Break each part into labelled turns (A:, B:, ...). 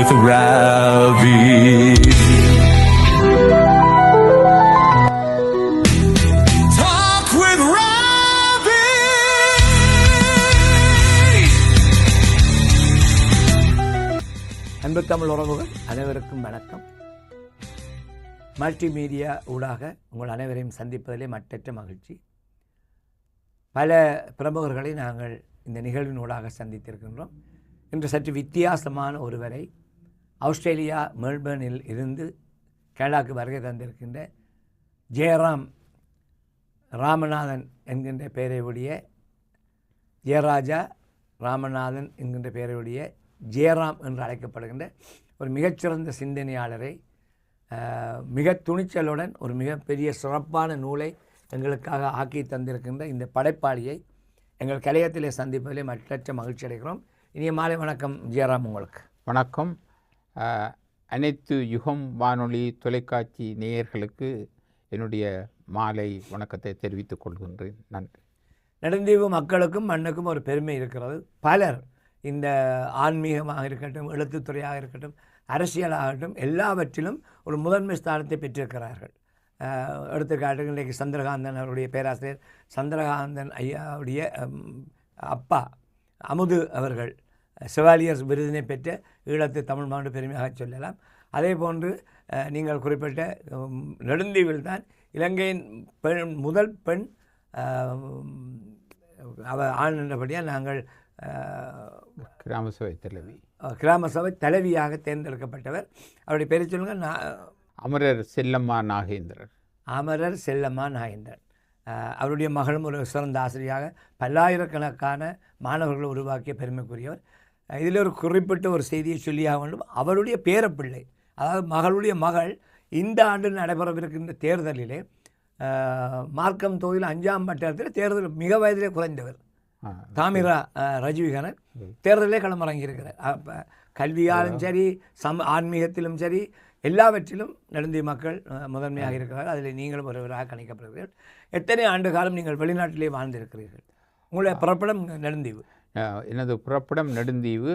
A: with Ravi. Talk with Ravi.
B: அன்பு தமிழ் உறவுகள் அனைவருக்கும் வணக்கம். மல்டிமீடியா ஊடாக உங்கள் அனைவரையும் சந்திப்பதிலே மற்றற்ற மகிழ்ச்சி. பல பிரமுகர்களை நாங்கள் இந்த நிகழ்வின் ஊடாக சந்தித்திருக்கின்றோம். இன்று சற்று வித்தியாசமான ஒருவரை ஆஸ்திரேலியா மெல்பர்னில் இருந்து கேரளாவுக்கு வருகை தந்திருக்கின்ற ஜெயராம் ராமநாதன் என்கின்ற பெயரையுடைய ஜெயராஜா ராமநாதன் என்கின்ற பெயரையுடைய ஜெயராம் என்று அழைக்கப்படுகின்ற ஒரு மிகச்சிறந்த சிந்தனையாளரை மிக துணிச்சலுடன் ஒரு மிகப்பெரிய சிறப்பான நூலை எங்களுக்காக ஆக்கி தந்திருக்கின்ற இந்த படைப்பாளியை எங்கள் கலையத்திலே சந்திப்பதிலே மற்றற்ற மகிழ்ச்சி அடைகிறோம். இனிய மாலை வணக்கம் ஜெயராம். உங்களுக்கு
C: வணக்கம். அனைத்து யுகம் வானொலி தொலைக்காட்சி நேயர்களுக்கு என்னுடைய மாலை வணக்கத்தை தெரிவித்துக் கொள்கின்றேன். நன்றி.
B: நெடுந்தீவு மக்களுக்கும் மண்ணுக்கும் ஒரு பெருமை இருக்கிறது. பலர் இந்த ஆன்மீகமாக இருக்கட்டும், எழுத்துத்துறையாக இருக்கட்டும், அரசியலாகட்டும், எல்லாவற்றிலும் ஒரு முதன்மை ஸ்தானத்தை பெற்றிருக்கிறார்கள். எடுத்துக்காட்டுக்கு இன்றைக்கு சந்திரகாந்தன் அவருடைய பேராசிரியர் சந்திரகாந்தன் ஐயாவுடைய அப்பா அமுது அவர்கள் செவாலியர்ஸ் விருதினை பெற்ற ஈழத்து தமிழ் மாவட்ட பெருமையாக சொல்லலாம். அதே போன்று நீங்கள் குறிப்பிட்ட நெடுந்தீவில் தான் இலங்கையின் முதல் பெண் ஆண் என்றபடியாக நாங்கள் கிராம சபை தலைவியாக தேர்ந்தெடுக்கப்பட்டவர். அவருடைய பேரை சொல்லுங்கள்.
C: அமரர் செல்லம்மா நாகேந்திரன்.
B: அமரர் செல்லம்மா நாகேந்திரன். அவருடைய மகளும் ஒரு சிறந்த ஆசிரியராக பல்லாயிரக்கணக்கான மாணவர்களை உருவாக்கிய பெருமைக்குரியவர். இதில் ஒரு குறிப்பிட்ட ஒரு செய்தியை சொல்லியாக வேண்டும். அவருடைய பேரப்பிள்ளை, அதாவது மகளுடைய மகள் இந்த ஆண்டு நடைபெறவிருக்கின்ற தேர்தலிலே மார்க்கம் தொகுதியில் 5ஆம் வட்டத்தில் தேர்தல் மிக வயதிலே குறைந்தவர் தாமிரா ரஜீவிகரன் தேர்தலே களமிறங்கியிருக்கிறார். கல்வியாலும் சரி, ஆன்மீகத்திலும் சரி, எல்லாவற்றிலும் நெடுந்தீவு மக்கள் முதன்மையாக இருக்கிறார்கள். அதில் நீங்களும் ஒருவராக கணிக்கப்படுகிறீர்கள். எத்தனை ஆண்டு காலம் நீங்கள் வெளிநாட்டிலே வாழ்ந்திருக்கிறீர்கள்? உங்களுடைய புறப்படம் நெடுந்தீவு?
C: எனது புறப்படம் நெடுந்தீவு.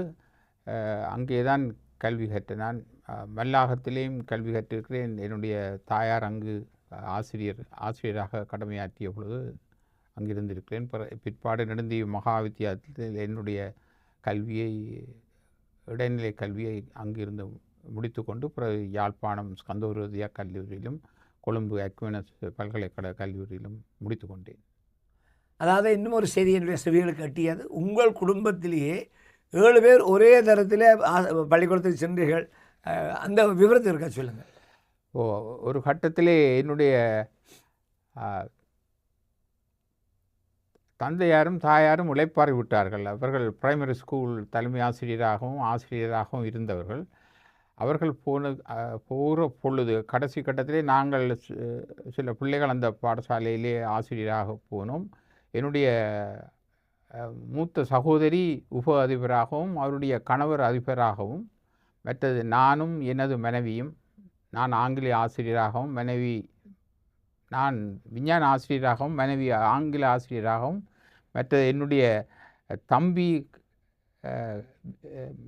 C: அங்கே தான் கல்வி கற்றேன். மல்லாகத்திலேயும் கல்வி கற்றிருக்கிறேன். என்னுடைய தாயார் அங்கு ஆசிரியராக கடமையாற்றிய பொழுது அங்கிருந்திருக்கிறேன். பிற்பாடு நெடுந்தீவு மகா வித்தியாலயத்தில் என்னுடைய இடைநிலை கல்வியை அங்கிருந்து முடித்து கொண்டு பிறகு யாழ்ப்பாணம் ஸ்கந்தோருதியா கல்லூரியிலும் கொழும்பு அக்வினஸ் பல்கலைக்கழக கல்லூரியிலும் முடித்து கொண்டேன்.
B: அதாவது இன்னும் ஒரு செய்தி என்னுடைய செவிகளுக்கு கட்டியது, உங்கள் குடும்பத்திலேயே 7 பேர் ஒரே தரத்தில் பள்ளிக்கூடத்துக்கு சென்றீர்கள். அந்த விவரத்தை இருக்க சொல்லுங்கள்.
C: ஒரு கட்டத்திலே என்னுடைய தந்தையாரும் தாயாரும் உழைப்பாரி விட்டார்கள். அவர்கள் பிரைமரி ஸ்கூல் தலைமை ஆசிரியராகவும் இருந்தவர்கள். அவர்கள் போகிற பொழுது கடைசி கட்டத்திலே நாங்கள் சில பிள்ளைகள் அந்த பாடசாலையிலே ஆசிரியராக போனோம். என்னுடைய மூத்த சகோதரி உப அதிபராகவும் அவருடைய கணவர் அதிபராகவும், மற்றது நானும் எனது மனைவியும், நான் ஆங்கில ஆசிரியராகவும் நான் விஞ்ஞான ஆசிரியராகவும் மனைவி ஆங்கில ஆசிரியராகவும், மற்றது என்னுடைய தம்பி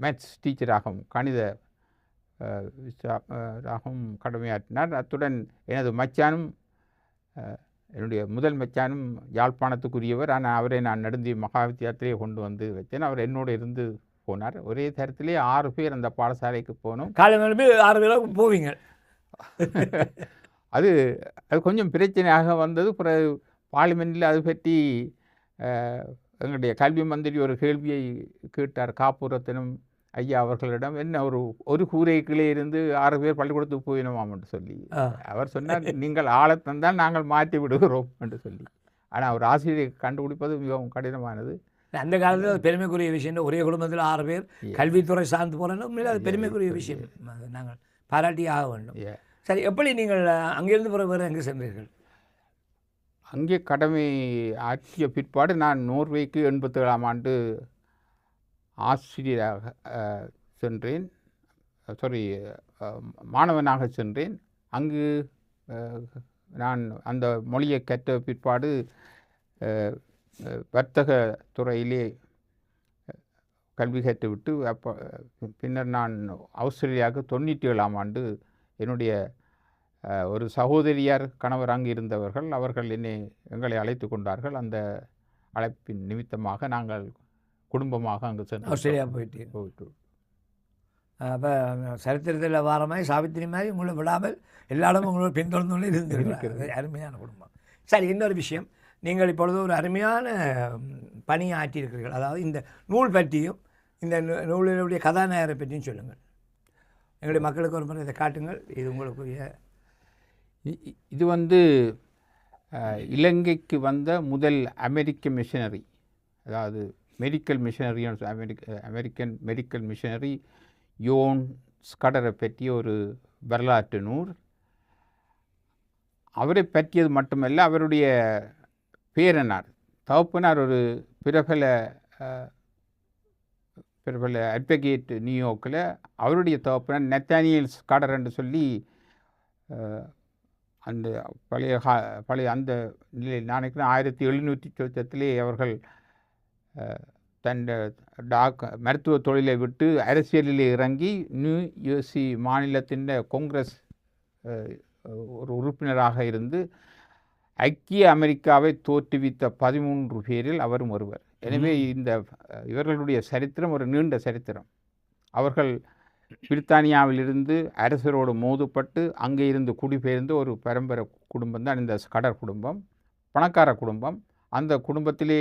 C: மேத்ஸ் டீச்சராகவும் கணித ராகவும் கடமையாற்றினார். அத்துடன் எனது மச்சானும் என்னுடைய முதல் மச்சானும் யாழ்ப்பாணத்துக்குரியவர். ஆனால் அவரை நான் நெடுந்தீவு மகா வித்தியாலயத்திலே கொண்டு வந்து வச்சேன். அவர் என்னோடு இருந்து போனார். ஒரே தரத்திலே 6 பேர் அந்த பாடசாலைக்கு போனோம்.
B: காலையில் 6 பேராக போவீங்க.
C: அது கொஞ்சம் பிரச்சனையாக வந்தது. பிறகு பார்லிமெண்ட்டில் அது பற்றி எங்களுடைய கல்வி மந்திரி ஒரு கேள்வியை கேட்டார் காப்புரத்தினம் ஐயா அவர்களிடம். என்ன ஒரு கூரைக்குள்ளே இருந்து 6 பேர் பள்ளிக்கூடத்துக்கு போயினோம் என்று சொல்லி அவர் சொன்னார், நீங்கள் ஆளை தந்தால் நாங்கள் மாற்றி விடுகிறோம் என்று சொல்லி. ஆனால் ஒரு ஆசிரியரை கண்டுபிடிப்பது மிகவும் கடினமானது.
B: அந்த காலத்தில் அது பெருமைக்குரிய விஷயம். ஒரே குடும்பத்தில் 6 பேர் கல்வித்துறை சார்ந்து போகிறோம். உண்மையில் அது பெருமைக்குரிய விஷயம். நாங்கள் பாராட்டி ஆக வேண்டும். சரி, எப்படி நீங்கள் அங்கிருந்து பிறகு எங்கே சென்றீர்கள்?
C: அங்கே கடமை ஆற்றிய பிற்பாடு நான் நோர்வேக்கு 87ஆம் ஆண்டு ஆசிரியராக சென்றேன். மாணவனாக சென்றேன். அங்கு நான் அந்த மொழியை கற்ற பிற்பாடு வர்த்தக துறையிலே கல்வி கற்றுவிட்டு அப்போ பின்னர் நான் ஆஸ்திரேலியாவுக்கு 97ஆம் ஆண்டு என்னுடைய ஒரு சகோதரியார் கணவர் அங்கு இருந்தவர்கள் அவர்கள் எங்களை அழைத்து கொண்டார்கள். அந்த அழைப்பின் நிமித்தமாக நாங்கள் குடும்பமாக அங்கு சென்று
B: ஆஸ்திரேலியா போயிட்டு அப்போ சரித்திரத்தில் வார மாதிரி சாவித்திரி மாதிரி உங்களை விடாமல் எல்லா இடமும் உங்களோட பின்தொடர்ந்து இருந்திருக்கிறது. அருமையான குடும்பம். சரி, இன்னொரு விஷயம், நீங்கள் இப்பொழுது ஒரு அருமையான பணியை ஆற்றியிருக்கிறீர்கள். அதாவது இந்த நூல் பற்றியும் இந்த நூலினுடைய கதாநாயகரை பற்றியும் சொல்லுங்கள். எங்களுடைய மக்களுக்கு ஒரு முறை இதை காட்டுங்கள். இது உங்களுக்குரிய
C: இது இலங்கைக்கு வந்த முதல் அமெரிக்க மிஷனரி, அதாவது medical missionary, American medical missionary John ஸ்கடரை பற்றிய ஒரு வரலாற்று நூல். அவரை பற்றியது மட்டுமல்ல, அவருடைய பேரனார் தகப்பனார் ஒரு பிரபல அட்வொகேட் நியூயார்க்கில். அவருடைய தகப்பனார் நெத்தானியல் ஸ்கடர் என்று சொல்லி அந்த பழைய அந்த நிலை நினைக்கிறேன் 1700 அவர்கள் தன் மருத்துவ தொழிலை விட்டு அரசியலில் இறங்கி நியூ ஜெர்சி மாநிலத்தின் காங்கிரஸ் ஒரு உறுப்பினராக இருந்து ஐக்கிய அமெரிக்காவை தோற்றுவித்த 13 பேரில் அவரும் ஒருவர். எனவே இவர்களுடைய சரித்திரம் ஒரு நீண்ட சரித்திரம். அவர்கள் பிரித்தானியாவிலிருந்து அரசரோடு மோதுப்பட்டு அங்கே இருந்து குடிபெயர்ந்து ஒரு பரம்பரை குடும்பம் தான் இந்த ஸ்கடர் குடும்பம், பணக்கார குடும்பம். அந்த குடும்பத்திலே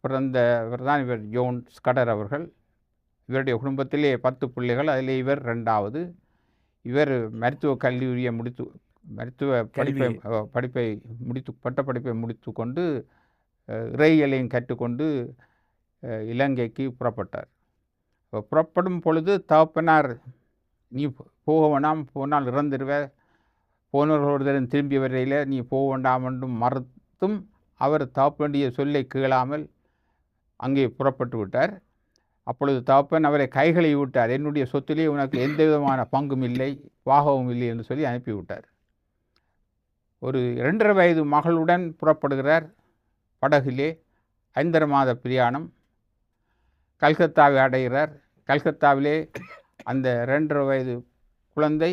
C: பிறந்தவர் தான் இவர் யோன் ஸ்கடர் அவர்கள். இவருடைய குடும்பத்திலே 10 பிள்ளைகள், அதில் இவர் 2வது. இவர் மருத்துவ கல்லூரியை பட்டப்படிப்பை முடித்து கொண்டு இறையியலையும் கற்றுக்கொண்டு இலங்கைக்கு புறப்பட்டார். புறப்படும் பொழுது தகப்பனார், நீ போக வேண்டாம், போனால் இறந்துடுவே, போனவர்களோடு திரும்பி வரையில் நீ போக வேண்டாம் என்றும் மறுத்தும் அவர் தகப்பனுடைய சொல்லை கேளாமல் அங்கே புறப்பட்டு விட்டார். அப்பொழுது தகப்பன் அவரை கைகளை விட்டார். என்னுடைய சொத்திலே உனக்கு எந்த விதமான பங்கும் இல்லை, வாகவும் இல்லை என்று சொல்லி அனுப்பிவிட்டார். ஒரு 2.5 வயது மகளுடன் புறப்படுகிறார். படகிலே 5 மாத பிரயாணம். கல்கத்தாவை அடைகிறார். கல்கத்தாவிலே அந்த 2.5 வயது குழந்தை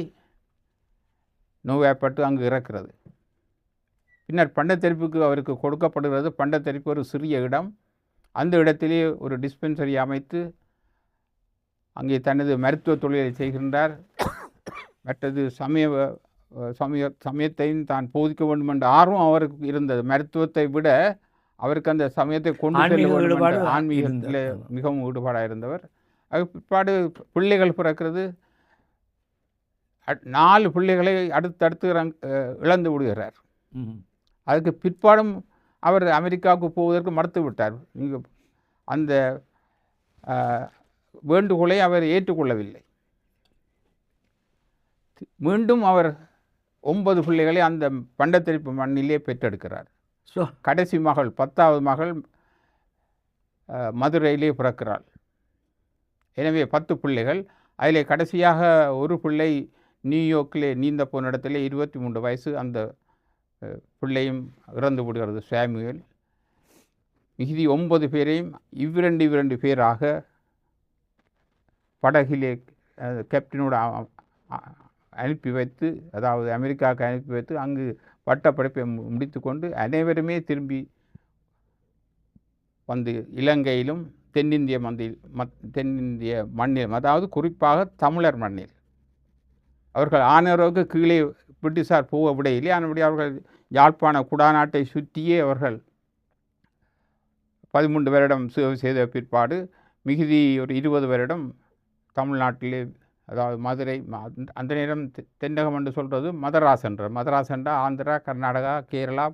C: நோய்வாய்ப்பட்டு அங்கு இறக்கிறது. பின்னர் பண்டத்தரிப்புக்கு அவருக்கு கொடுக்கப்படுகிறது. பண்டத்தரிப்பு ஒரு சிறிய இடம். அந்த இடத்திலே ஒரு டிஸ்பென்சரி அமைத்து அங்கே தனது மருத்துவ தொழிலை செய்கின்றார். மற்றது சமயத்தையும் தான் போதிக்க வேண்டும் என்ற ஆர்வம் அவருக்கு இருந்தது. மருத்துவத்தை விட அவருக்கு அந்த சமயத்தை கொண்டு செல்ல வேண்டும், ஆன்மீகத்தில் மிகவும் ஈடுபாடாக இருந்தவர். அது பிற்பாடு பிள்ளைகள் பிறக்கிறது. 4 பிள்ளைகளை அடுத்தடுத்து இழந்து விடுகிறார். அதுக்கு பிற்பாடும் அவர் அமெரிக்காவுக்கு போவதற்கு மறுத்து விட்டார். அந்த வேண்டுகோளை அவர் ஏற்றுக்கொள்ளவில்லை. மீண்டும் அவர் 9 பிள்ளைகளை அந்த பண்டத்தரிப்பு மண்ணிலே பெற்றெடுக்கிறார். கடைசி மகள் 10வது மகள் மதுரையிலே பிறக்கிறாள். எனவே 10 பிள்ளைகள். அதிலே கடைசியாக ஒரு பிள்ளை நியூயார்க்கிலே நீந்த போன இடத்துல 23 வயசு அந்த பிள்ளையும் இறந்து விடுகிறது, சாமுவேல். மிகுதி 9 பேரையும் இவ்விரண்டு பேராக படகிலே கேப்டனோடு அனுப்பி வைத்து, அதாவது அமெரிக்காவுக்கு அனுப்பி வைத்து அங்கு பட்டப்படிப்பை முடித்து கொண்டு அனைவருமே திரும்பி வந்து இலங்கையிலும் தென்னிந்திய மண்ணில், அதாவது குறிப்பாக தமிழர் மண்ணில் அவர்கள் ஆனவருக்கு கீழே பிரிட்டிஷார் போக விடையிலே. அதனுடைய அவர்கள் யாழ்ப்பாண குடாநாட்டை சுற்றியே அவர்கள் 13 வருடம் சேவை செய்த பிற்பாடு மிகுதி ஒரு 20 வருடம் தமிழ்நாட்டிலே, அதாவது மதுரை, அந்த நேரம் தென்னகம் என்று சொல்கிறது மதராசன்ற ஆந்திரா, கர்நாடகா, கேரளா,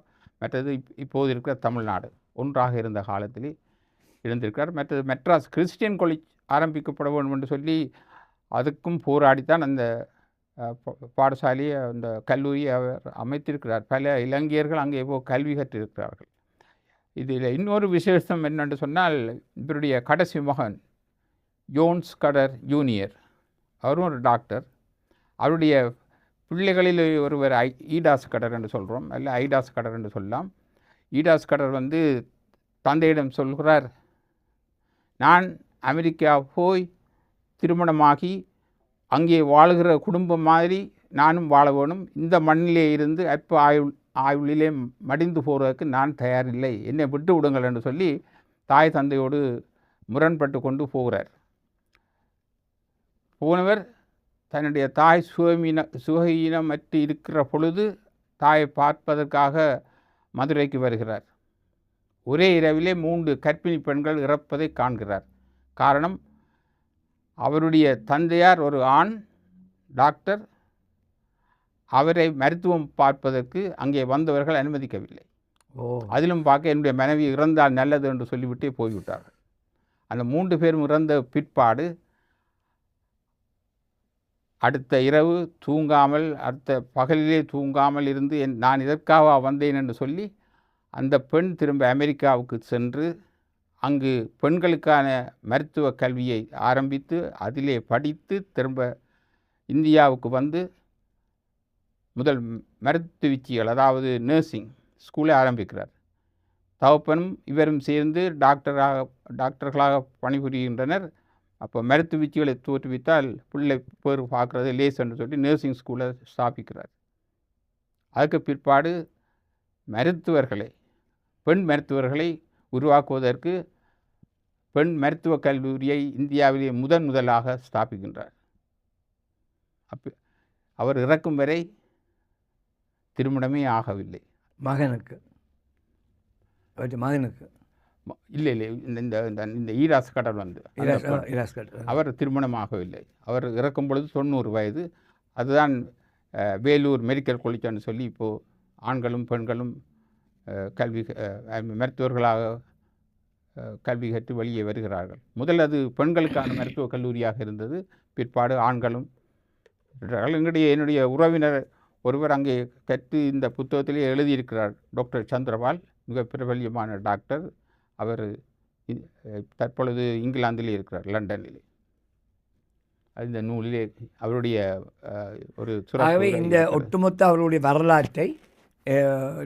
C: மற்றது இப்போது இருக்கிற தமிழ்நாடு ஒன்றாக இருந்த காலத்திலே இருந்திருக்கிறார். மற்றது மெட்ராஸ் கிறிஸ்டியன் காலேஜ் ஆரம்பிக்கப்பட வேண்டும் என்று சொல்லி அதுக்கும் போராடித்தான் அந்த பாடசாலையை, அந்த கல்லூரியை அவர் அமைத்திருக்கிறார். பல இலங்கையர்கள் அங்கே கல்வி கற்றிருக்கிறார்கள். இதில் இன்னொரு விசேஷம் என்னென்று சொன்னால், இவருடைய கடைசி மகன் யோன் ஸ்கடர் ஜூனியர், அவரும் ஒரு டாக்டர். அவருடைய பிள்ளைகளில் ஒருவர் ஈடா ஸ்கடர் என்று சொல்கிறோம், அல்ல ஐடா ஸ்கடர் என்று சொல்லலாம். ஈடா ஸ்கடர் தந்தையிடம் சொல்கிறார், நான் அமெரிக்கா போய் திருமணமாகி அங்கே வாழுகிற குடும்பம் மாதிரி நானும் வாழ வேணும். இந்த மண்ணிலே இருந்து அற்ப ஆயுளிலே மடிந்து போகிறதுக்கு நான் தயாரில்லை, என்னை விட்டு விடுங்கள் என்று சொல்லி தாய் தந்தையோடு முரண்பட்டு கொண்டு போகிறார். போனவர் தன்னுடைய தாய் சுகஈனமற்று இருக்கிற பொழுது தாயை பார்ப்பதற்காக மதுரைக்கு வருகிறார். ஒரே இரவிலே 3 கர்ப்பிணி பெண்கள் இறப்பதை காண்கிறார். காரணம், அவருடைய தந்தையார் ஒரு ஆண் டாக்டர், அவரை மருத்துவம் பார்ப்பதற்கு அங்கே வந்தவர்கள் அனுமதிக்கவில்லை. அதிலும் பார்க்க என்னுடைய மனைவி இறந்தால் நல்லது என்று சொல்லிவிட்டே போய்விட்டார்கள். அந்த 3 பேரும் இறந்த பிற்பாடு அடுத்த இரவு தூங்காமல், அடுத்த பகலிலே தூங்காமல் இருந்து நான் இதற்காக வந்தேன் என்று சொல்லி அந்த பெண் திரும்ப அமெரிக்காவுக்கு சென்று அங்கு பெண்களுக்கான மருத்துவ கல்வியை ஆரம்பித்து அதிலே படித்து திரும்ப இந்தியாவுக்கு வந்து முதல் மருத்துவச்சிகள், அதாவது நர்சிங் ஸ்கூலை ஆரம்பிக்கிறார். தகப்பனும் இவரும் சேர்ந்து டாக்டர்களாக பணிபுரிகின்றனர். அப்போ மருத்துவச்சிகளை தோற்றுவித்தால் பிள்ளை பேர் பார்க்குறது லேஸ் என்று சொல்லி நர்சிங் ஸ்கூலை ஸ்தாபிக்கிறார். அதுக்கு பிற்பாடு பெண் மருத்துவர்களை உருவாக்குவதற்கு பெண் மருத்துவக் கல்லூரியை இந்தியாவிலே முதலாக ஸ்தாபிக்கின்றார். அவர் இறக்கும் வரை திருமணமே ஆகவில்லை.
B: மகனுக்கு
C: இல்லை இந்த ஈராஸ் கடல் வந்து அவர் திருமணமாகவில்லை. அவர் இறக்கும் பொழுது 90 வயது. அதுதான் வேலூர் மெடிக்கல் காலேஜ்னு சொல்லி இப்போது ஆண்களும் பெண்களும் கல்வி மருத்துவர்களாக கல்வி கற்று வெளியே வருகிறார்கள். முதல் அது பெண்களுக்கான மருத்துவக் கல்லூரியாக இருந்தது. பிற்பாடு ஆண்களும். என்னுடைய உறவினர் ஒருவர் அங்கே கற்று இந்த புத்தகத்திலே எழுதியிருக்கிறார். டாக்டர் சந்திரபால், மிக பிரபல்யமான டாக்டர். அவர் தற்பொழுது இங்கிலாந்திலே இருக்கிறார், லண்டனிலே. இந்த நூலிலே அவருடைய ஒரு
B: ஆகவே இந்த ஒட்டுமொத்த அவருடைய வரலாற்றை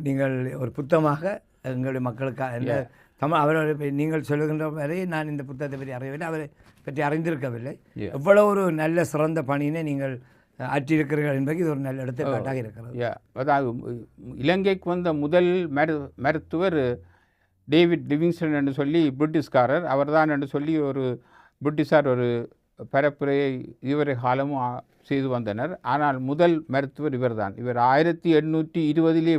B: நீங்கள் ஒரு புத்தகமாக எங்களுடைய மக்களுக்காக அவரை நீங்கள் சொல்லுகின்ற வரை நான் இந்த புத்தகத்தை பற்றி அறியவில்லை, அவரை பற்றி அறிந்திருக்கவில்லை. எவ்வளோ ஒரு நல்ல சிறந்த பணியினை நீங்கள் ஆற்றியிருக்கிறீர்கள் என்பது இது ஒரு நல்ல எடுத்துக்காட்டாக இருக்கிறது.
C: அதாவது இலங்கைக்கு வந்த முதல் மருத்துவர் டேவிட் லிவிங்ஸ்டன் என்று சொல்லி பிரிட்டிஷ்காரர். அவர்தான் என்று சொல்லி ஒரு பிரிட்டிஷார் ஒரு பரப்புரையை இதுவரை காலமும் செய்து வந்தனர். ஆனால் முதல் மருத்துவர் இவர்தான். இவர் 1820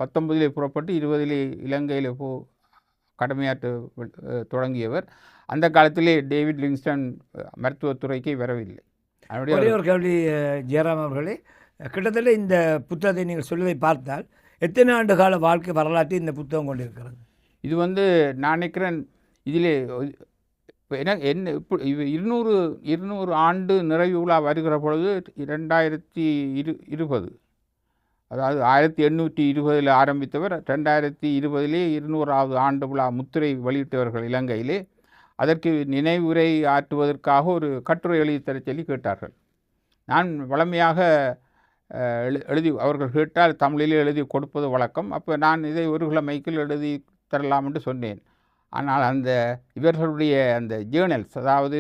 C: 19 புறப்பட்டு 20 இலங்கையில் கடமையாற்ற தொடங்கியவர். அந்த காலத்திலே டேவிட் லிவிங்ஸ்டன் மருத்துவத்துறைக்கு வரவில்லை.
B: ஒரே ஒரு கேள்வி ஜெயராம் அவர்களே, கிட்டத்தட்ட இந்த புத்தகத்தை நீங்கள் சொல்வதை பார்த்தால் எத்தனை ஆண்டு கால வாழ்க்கை வரலாற்றை இந்த புத்தகம் கொண்டிருக்கிறது?
C: இது நான் நினைக்கிறேன் இதிலே என்ன இப்போ 200 ஆண்டு நிறைவு விழா வருகிற பொழுது 2020, அதாவது 1820 ஆரம்பித்தவர் 2020 200வது ஆண்டு விழா முத்திரை வெளியிட்டவர்கள் இலங்கையிலே. அதற்கு நினைவுரை ஆற்றுவதற்காக ஒரு கட்டுரை எழுதி தர சொல்லி கேட்டார்கள். நான் வழமையாக அவர்கள் கேட்டால் தமிழிலே எழுதி கொடுப்பது வழக்கம். அப்போ நான் இதை ஒரு கிழமைக்குள் எழுதி தரலாம் என்று சொன்னேன். ஆனால் இவர்களுடைய அந்த ஜேர்னல்ஸ், அதாவது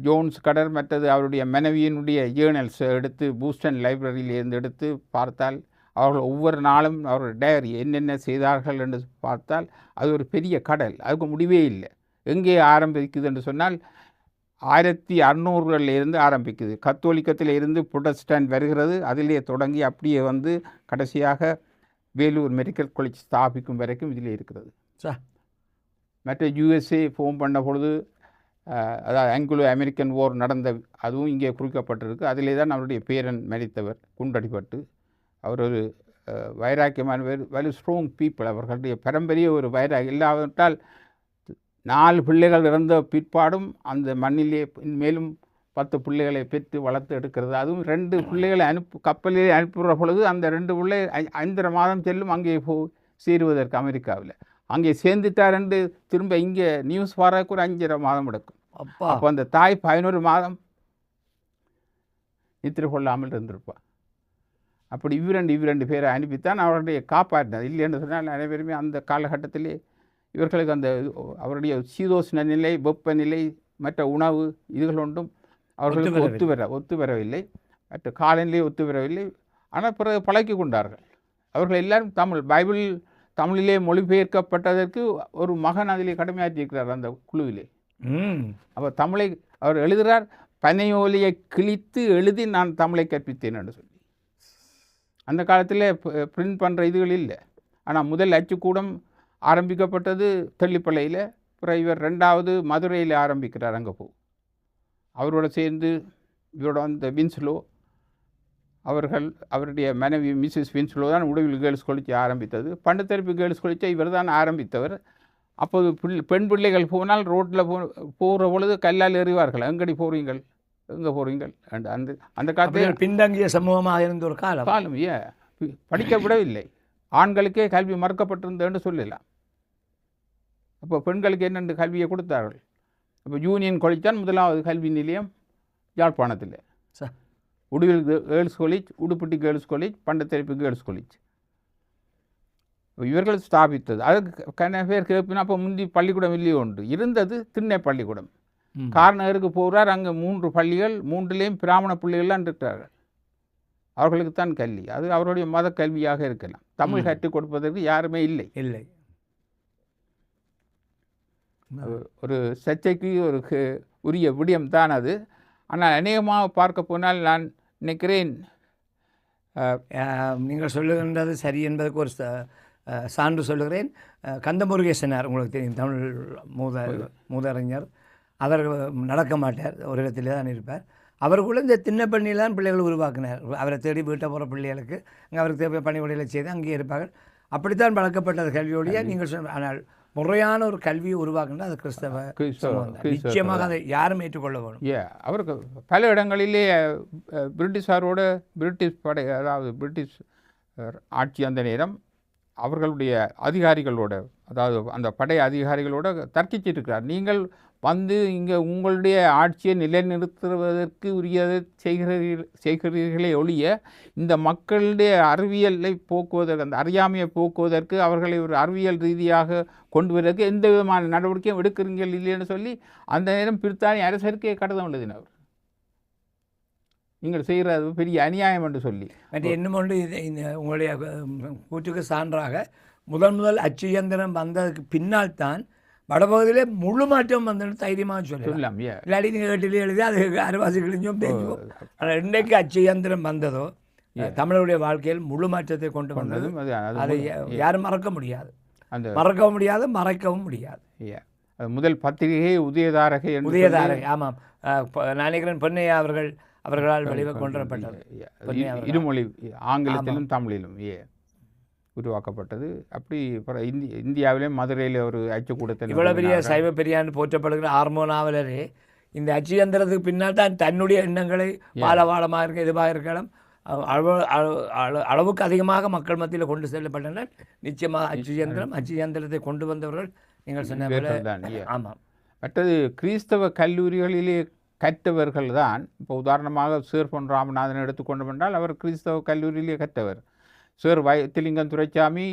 C: ஜோன்ஸ் கடர் மற்றது அவருடைய மனைவியினுடைய ஜேர்னல்ஸ் எடுத்து பூஸ்டன் லைப்ரரியிலிருந்து எடுத்து பார்த்தால் அவர்கள் ஒவ்வொரு நாளும் அவர்கள் டைரி என்னென்ன செய்தார்கள் என்று பார்த்தால் அது ஒரு பெரிய கடல். அதுக்கு முடிவே இல்லை. எங்கே ஆரம்பிக்குது என்று சொன்னால் 1600களிலிருந்து ஆரம்பிக்குது. கத்தோலிக்கத்தில் இருந்து புரொட்டஸ்டன்ட் வருகிறது. அதிலே தொடங்கி அப்படியே வந்து கடைசியாக வேலூர் மெடிக்கல் காலேஜ் ஸ்தாபிக்கும் வரைக்கும் இதில் இருக்கிறது. மற்ற USA ஃபோன் பண்ண பொழுது, அதாவது ஆங்கிலோ அமெரிக்கன் வார் நடந்த அதுவும் இங்கே குறிக்கப்பட்டிருக்கு. அதிலே தான் அவருடைய பேரன் மரித்தவர், குண்டடிப்பட்டு. அவர் ஒரு வைராக்கியமான வெரி ஸ்ட்ராங் பீப்புள். அவர்களுடைய பரம்பரைய ஒரு வைராக்கியம் இல்லாவிட்டால் 4 பிள்ளைகள் இறந்த பிற்பாடும் அந்த மண்ணிலே மேலும் 10 பிள்ளைகளை பெற்று வளர்த்து எடுக்கிறது. அதுவும் 2 பிள்ளைகளை கப்பலிலே அனுப்புகிற பொழுது அந்த 2 பிள்ளை 5 மாதம் செல்லும் அங்கே சேருவதற்கு அமெரிக்காவில். அங்கே சேர்ந்துட்டார் என்று திரும்ப இங்கே நியூஸ் வரக்கு ஒரு 5 மாதம் எடுக்கும். அப்போ அந்த தாய் 11 மாதம் நித்திரை கொள்ளாமல் இருந்திருப்பாள். அப்படி இவ்விரண்டு பேரை அனுப்பித்தான் அவருடைய காப்பாற்றினார். இல்லைன்னு சொன்னால் அனைவருமே அந்த காலகட்டத்திலே இவர்களுக்கு அந்த அவருடைய சீதோஷ்ண நிலை, வெப்பநிலை, மற்ற உணவு இதுகள் ஒன்றும் அவர்களுக்கு ஒத்து வரவில்லை. மற்ற காலநிலை ஒத்து வரவில்லை. ஆனால் பிறகு பழக்கி கொண்டார்கள். அவர்கள் எல்லாரும் பைபிள் தமிழிலே மொழிபெயர்க்கப்பட்டதற்கு ஒரு மகன் அதிலே கடமையாற்றியிருக்கிறார் அந்த குழுவிலே. அவர் தமிழை அவர் எழுதுகிறார், பனையோலியை கிழித்து எழுதி நான் தமிழை கற்பித்தேன் என்று சொல்லி. அந்த காலத்தில் பிரிண்ட் பண்ணுற இதுகள் இல்லை. ஆனால் முதல் அச்சுக்கூடம் ஆரம்பிக்கப்பட்டது தெல்லிப்பள்ளையில். அப்புறம் இவர் 2வது மதுரையில் ஆரம்பிக்கிறார். அங்கே அவரோட சேர்ந்து இவரோட அந்த வின்ஸ்லோ அவருடைய மனைவி மிஸ்ஸஸ் வின்ஸ்லோ தான் உடுவில் கேர்ள்ஸ் காலேஜ் ஆரம்பித்தது. பண்டத்தரப்பு கேர்ள்ஸ் காலேஜை இவர் தான் ஆரம்பித்தவர். அப்போது பெண் பிள்ளைகள் போனால் ரோட்டில் போகிற பொழுது கல்லால் எறிவார்கள். எங்கடி போகிறீங்கள், எங்கே போகிறீங்கள். அந்த அந்த காலத்தில்
B: பின்தங்கிய சமூகமாக இருந்த ஒரு காலம்
C: படிக்க விடவில்லை. ஆண்களுக்கே கல்வி மறுக்கப்பட்டிருந்தேன்னு சொல்லலாம். அப்போ பெண்களுக்கு என்னென்று கல்வியை கொடுத்தார்கள். அப்போ யூனியன் காலேஜ் தான் முதலாவது கல்வி நிலையம் யாழ்ப்பாணத்தில். Uduvil girls college, Uduppiddy girls college, Pandatharippu girls college இவர்கள் ஸ்தாபித்தது. அதுக்கு கன பேர் கேட்பினா அப்போ முந்தி பள்ளிக்கூடம் இல்லையோ ஒன்று இருந்தது, திண்ணை பள்ளிக்கூடம். கார்நகருக்கு போகிறார், அங்கே 3 பள்ளிகள், 3லேயும் பிராமண பிள்ளைகள்லாம் இருக்கிறார்கள். அவர்களுக்கு தான் கல்வி. அது அவருடைய மத கல்வியாக இருக்கலாம். தமிழ் கற்றுக் கொடுப்பதற்கு யாருமே இல்லை. ஒரு சர்ச்சைக்கு ஒரு உரிய விடயம் தான் அது. ஆனால் அநேகமாக பார்க்க போனால் நான் நினைக்கிறேன்
B: நீங்கள் சொல்லுகின்றது சரி என்பதற்கு ஒரு சான்று சொல்லுகிறேன். கந்தமுருகேசனார் உங்களுக்கு தெரியும், தமிழ் மூதறிஞர். அவர் நடக்க மாட்டார், ஒரு இடத்திலே தான் இருப்பார். அவருக்குள்ள இந்த திண்ணப்பள்ளியில் தான் பிள்ளைகள் உருவாக்கினார். அவரை தேடி வீட்டை போகிற பிள்ளைகளுக்கு அங்கே அவருக்கு தேவை பணிவிடைகளை செய்து அங்கேயே இருப்பார்கள். அப்படித்தான் பழக்கப்பட்டது கல்வியோடைய. நீங்கள் சொன்ன ஆனால் முறையான ஒரு கல்வியை உருவாக்குனா அது கிறிஸ்தவ நிச்சயமாக அதை யாரும் ஏற்றுக்கொள்ள வேணும்.
C: அவருக்கு பல இடங்களிலே பிரிட்டிஷ் படை, அதாவது பிரிட்டிஷ் ஆட்சி அந்த நேரம் அவர்களுடைய அதிகாரிகளோட, அதாவது அந்த படை அதிகாரிகளோட தர்க்கிச்சிருக்கிறார். நீங்கள் வந்து இங்கே உங்களுடைய ஆட்சியை நிலைநிறுத்துவதற்கு உரியதை செய்கிறீர்களே ஒழிய இந்த மக்களுடைய அறிவியலை போக்குவதற்கு, அந்த அறியாமையை போக்குவதற்கு, அவர்களை ஒரு அறிவியல் ரீதியாக கொண்டு வருவதற்கு எந்த விதமான நடவடிக்கையும் எடுக்கிறீர்கள் இல்லைன்னு சொல்லி அந்த நேரம் பிரித்தானிய அரசருக்கே கடிதம் எழுதினவர். நீங்கள் செய்கிறது பெரிய அநியாயம் என்று சொல்லி.
B: மற்ற இன்னும் ஒன்று, இந்த உங்களுடைய கூற்றுக்கு சான்றாக முதல் அச்சு இயந்திரம் வந்ததுக்கு பின்னால் தான் வடபகுதியிலே முழு மாற்றம் வந்து தைரியமாக சொல்லலாம். இல்லாட்டி நீங்கள் கேட்டிலே எழுதி அது அரைவாசி கிழிஞ்சும் பேசுவோம். ஆனால் இன்றைக்கு அச்சு இயந்திரம் வந்ததோ தமிழருடைய வாழ்க்கையில் முழு மாற்றத்தை கொண்டு வந்ததும் அதை யாரும் மறக்க முடியாது, மறைக்கவும் முடியாது.
C: முதல் பத்திரிகை உதயதாரகை.
B: ஆமாம், நான் நினைக்கிறேன் பொன்னையா அவர்களால் வெளியே கொண்டு வரப்பட்டது.
C: இருமொழி, ஆங்கிலத்திலும் தமிழிலும் உருவாக்கப்பட்டது. அப்படி இந்தியாவிலே மதுரையில் ஒரு அச்சுக்கூடத்தில்
B: இவ்வளோ பெரிய சைவ பெரியான்னு போற்றப்படுகிற ஹார்மோனாவலரே இந்த அச்சு இயந்திரத்துக்கு பின்னால் தான் தன்னுடைய எண்ணங்களை வாழமாக இருக்க இதுவாக இருக்கலாம் அளவுக்கு அதிகமாக மக்கள் மத்தியில் கொண்டு செல்லப்பட்டன. நிச்சயமாக அச்சு இயந்திரத்தை கொண்டு வந்தவர்கள் நீங்கள் சொன்ன. ஆமாம்.
C: மற்றது கிறிஸ்தவ கல்லூரிகளிலே கற்றவர்கள் தான். இப்போ உதாரணமாக சேர் பொன் ராமநாதன் எடுத்துக்கொண்டு வந்தால் அவர் கிறிஸ்தவ கல்லூரியிலே கற்றவர். சேர் வைத்திலிங்கம் துரைசாமி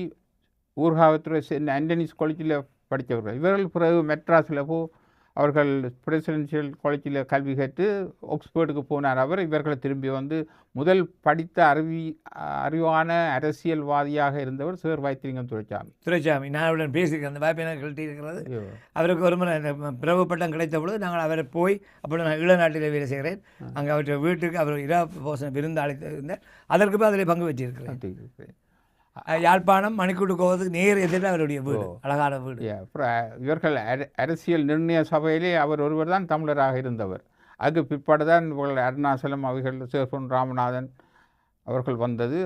C: ஊர்காவத்துறை ஆண்டனிஸ் காலேஜில் படித்தவர்கள். இவர்கள் பிறகு மெட்ராஸில் அவர்கள் பிரசிடென்ஷியல் காலேஜில் கல்வி கற்று ஆக்ஸ்போர்டுக்கு போனார் அவர். இவர்களை திரும்பி வந்து முதல் படித்த அறிவான அரசியல்வாதியாக இருந்தவர் சேர் வைத்திலிங்கம் துரைசாமி.
B: நான் அவருடன் பேசியிருக்கேன், அந்த வாய்ப்பை எனக்கு கழட்டி இருக்கிறது. அவருக்கு ஒரு முறை பிரபு பட்டம் கிடைத்த பொழுது நாங்கள் அவரை போய் அப்போ நான் ஈழநாட்டில் வேலை செய்கிறேன். அங்கே அவருடைய வீட்டுக்கு அவர் இரவு போசன விருந்து அழைத்திருந்தார். அதற்கு போய் அதில் பங்கு வச்சிருக்கிறேன். யாழ்ப்பாணம் மணிக்கூட்டு கோவத்துக்கு நேர் எதிரில் அவருடைய வீடு, அழகான வீடு.
C: இவர்கள் அரசியல் நிர்ணய சபையிலே அவர் ஒருவர் தான் தமிழராக இருந்தவர். அதுக்கு பிற்பாடு தான் அருணாசலம் அவர்கள், சேர் பொன் ராமநாதன் அவர்கள் வந்தது.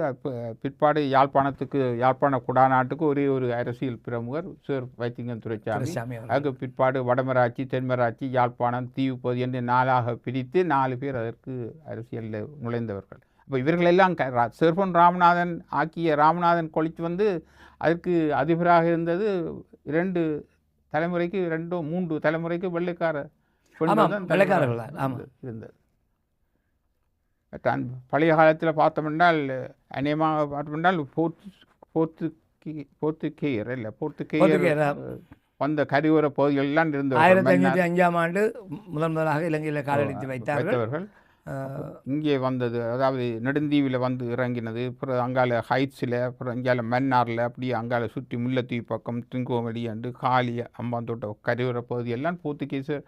C: பிற்பாடு யாழ்ப்பாண குடாநாட்டுக்கு ஒரே ஒரு அரசியல் பிரமுகர் சேர் வைத்திலிங்கம் துரைசாமி. அதுக்கு பிற்பாடு வடமராட்சி, தென்மராட்சி, யாழ்ப்பாணம், தீவுப்பகுதி என்று 4ஆக பிரித்து 4 பேர் அதற்கு அரசியலில் நுழைந்தவர்கள். இப்போ இவர்களெல்லாம் சேர் பொன் ராமநாதன் ஆக்கிய ராமநாதன் காலேஜ் வந்து அதற்கு அதிபராக இருந்தது 2 தலைமுறைக்கு 3 தலைமுறைக்கு வெள்ளைக்காரர்கள் இருந்தது. பழைய காலத்தில் பார்த்தோம்னால் அநேகமாக பார்த்தோம்னால் போர்த்துகேயர் வந்த கரையோர பகுதிகளெல்லாம் இருந்தவர்கள்
B: 1505ஆம் ஆண்டு முதலாக இலங்கையில் காலடித்து வைத்தார்கள்.
C: வைத்தவர்கள் இங்கே வந்தது, அதாவது நெடுந்தீவில் வந்து இறங்கினது. அப்புறம் அங்கால ஹைட்ஸில், அப்புறம் இங்கால மன்னாரில், அப்படியே அங்கால சுற்றி முல்லைத்தீவு பக்கம் திருங்கோமடி அண்டு காளி அம்பாந்தோட்ட கரையோர பகுதியெல்லாம் போர்த்துகீச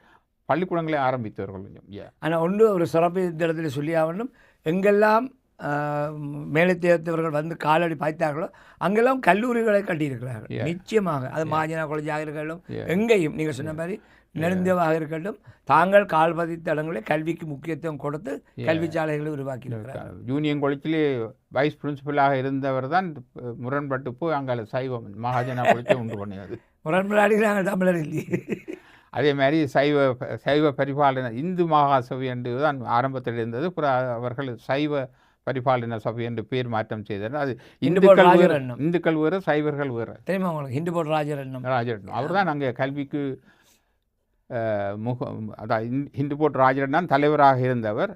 C: பள்ளிக்கூடங்களை ஆரம்பித்தவர்கள் கொஞ்சம்.
B: ஆனால் ஒன்று ஒரு சிறப்பு இந்த இடத்துல சொல்லி ஆகணும், எங்கெல்லாம் மேலத்தேர்த்தவர்கள் வந்து காலடி பாய்த்தார்களோ அங்கெல்லாம் கல்லூரிகளை கட்டியிருக்கிறார்கள். நிச்சயமாக அது மாஜினா காலேஜாக இருக்கட்டும், எங்கேயும் நீங்கள் சொன்ன மாதிரி நெடுந்தேவாக இருக்கட்டும், தாங்கள் கால் பதித்த இடங்களில் கல்விக்கு முக்கியத்துவம் கொடுத்து கல்வி சாலைகளை உருவாக்கி இருக்கிறார்.
C: யூனியன் காலேஜிலே வைஸ் பிரின்சிபலாக இருந்தவர் தான் முரண்பட்டு போய் அங்கே சைவம் மகாஜனா காலேஜை உண்டு பண்ணியது.
B: முரண்படாடுகிறாங்க தமிழர் இல்லையே.
C: அதே மாதிரி சைவ பரிபாலன இந்து மகாசபை என்று தான் ஆரம்பத்தில் இருந்தது. அப்புறம் அவர்கள் சைவ பரிபாலன சபை என்று பேர் மாற்றம் செய்தார். அது இந்துக்கள் வேறு, சைவர்கள் வேறு.
B: தெரியுமா உங்களுக்கு? ஹிந்து போட் ராஜரட்னம்
C: அவர் தான் அங்கே கல்விக்கு அதான் ஹிந்து போட் ராஜரட்னம் தலைவராக இருந்தவர்.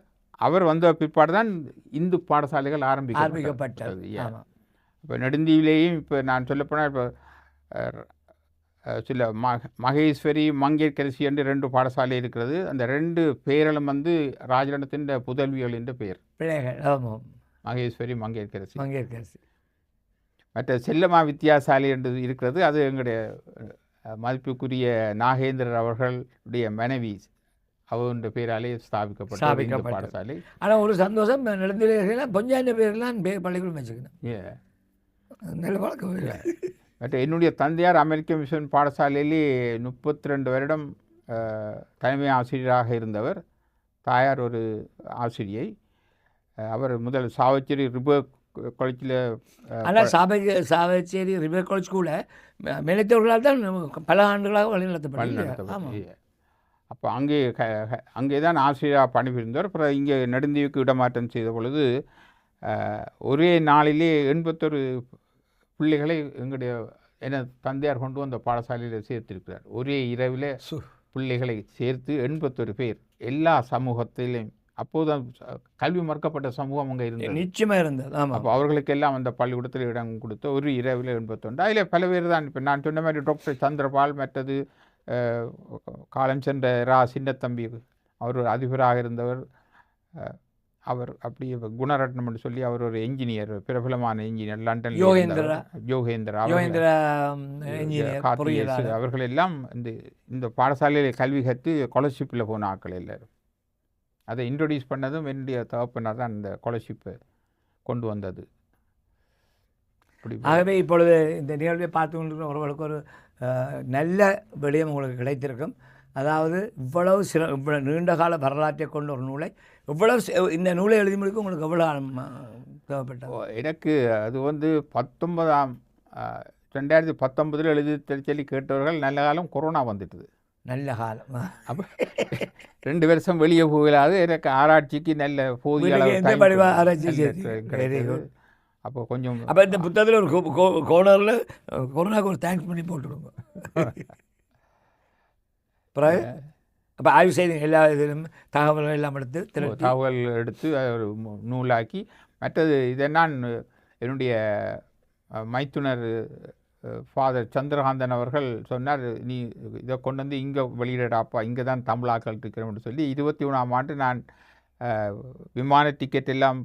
C: அவர் வந்த பிற்பாடு தான் இந்து பாடசாலைகள் ஆரம்பிக்கப்பட்டது. இப்போ நெடுந்தீவிலேயும் இப்போ நான் சொல்லப்போனால் இப்போ சில மகேஸ்வரி மங்கேற்கரசி என்று 2 பாடசாலை இருக்கிறது. அந்த 2 பேர்களும் வந்து ராஜரட்னத்தின் புதல்விகள் என்ற பெயர்
B: பிள்ளைகள்.
C: மகேஸ்வரி மங்கேற்கரசி. மற்ற செல்லம்மா வித்தியாசாலை என்று இருக்கிறது. அது எங்களுடைய மதிப்புக்குரிய நாகேந்திரர் அவர்களுடைய மனைவி அவருடைய பேராலே ஸ்தாபிக்கப்பட்ட பாடசாலை.
B: ஆனால் ஒரு சந்தோஷம், நடந்த பொஞ்சாண்ட பேர்லாம் பள்ளிக்கூடம் வச்சுக்கணும், நல்ல பழக்கம் இல்லை.
C: மற்ற என்னுடைய தந்தையார் அமெரிக்க மிஷன் பாடசாலையிலே 32 வருடம் தலைமை ஆசிரியராக இருந்தவர். தாயார் ஒரு ஆசிரியை. அவர் முதல் சாவச்சேரி ரிபர் காலேஜில்,
B: ஆனால் சாவச்சேரி ரிபர் காலேஜ் கூட மேலத்தவர்களால் தான் பல ஆண்டுகளாக வழிநடத்தப்பட்டது.
C: அப்போ அங்கே தான் ஆசிரியராக பணிபுரிந்தார். அப்புறம் இங்கே நெடுந்தீவுக்கு இடமாற்றம் செய்த பொழுது ஒரே நாளிலே 81 பிள்ளைகளை எங்களுடைய தந்தையார் கொண்டு வந்த பாடசாலையில் சேர்த்திருக்கிறார். ஒரே இரவில் பிள்ளைகளை சேர்த்து 81 பேர் எல்லா சமூகத்திலையும். அப்போது கல்வி மறுக்கப்பட்ட சமூகம் அங்கே இருந்தது,
B: நிச்சயமாக இருந்தது.
C: அப்போ அவர்களுக்கெல்லாம் அந்த பள்ளிக்கூடத்தில் இடம் கொடுத்த ஒரு இரவில் 81. அதில் பல பேர் தான். இப்போ நான் சொன்ன மாதிரி டாக்டர் சந்திரபால், மற்றது காலம் சென்ற ரா சின்னத்தம்பி, அவர் ஒரு அதிபராக இருந்தவர். அவர் அப்படி குணரட்னம் என்று சொல்லி அவர் ஒரு என்ஜினியர், பிரபலமான என்ஜினியர், லண்டன் யோகேந்திரா அவர்கள் எல்லாம் இந்த பாடசாலையில் கல்வி கற்று ஸ்காலர்ஷிப்பில் போன ஆட்கள் எல்லாரும். அதை இன்ட்ரடியூஸ் பண்ணதும் என்னுடைய தகப்பனார் தான் அந்த ஸ்காலர்ஷிப்பை கொண்டு வந்தது.
B: ஆகவே இப்பொழுது இந்த நிகழ்வை பார்த்து கொண்டிருக்கிற ஒருவர்களுக்கு ஒரு நல்ல விடயம் உங்களுக்கு கிடைத்திருக்கும். அதாவது இவ்வளவு நீண்ட கால வரலாற்றை கொண்ட ஒரு நூலை, இந்த நூலை எழுதி முடிக்க உங்களுக்கு எவ்வளோ தேவைப்பட்டது?
C: எனக்கு அது வந்து 2019 எழுதி சொல்லி கேட்டவர்கள் நல்ல காலம் கொரோனா வந்துட்டுது.
B: நல்ல காலம்.
C: அப்போ 2 வருஷம் வெளியே போகலாது. எனக்கு ஆராய்ச்சிக்கு நல்ல போதிய அப்போ கொஞ்சம்
B: அப்போ இந்த புத்தகத்தில் ஒரு கோனரில் கொரோனாவுக்கு ஒரு தேங்க்ஸ் பண்ணி போட்டுடுங்க. அப்போ ஆய்வு செய்து எல்லா இதிலும் தகவல்கள் எல்லாம்
C: தகவல் எடுத்து ஒரு நூலாக்கி. மற்றது இதை நான் என்னுடைய மைத்துனர் ஃபாதர் சந்திரகாந்தன் அவர்கள் சொன்னார், நீ இதை கொண்டு வந்து இங்கே வெளியிடடாப்பா, இங்கே தான் தமிழாக்கள் இருக்கிறோம்னு சொல்லி 21ஆம் ஆண்டு நான் விமான டிக்கெட் எல்லாம்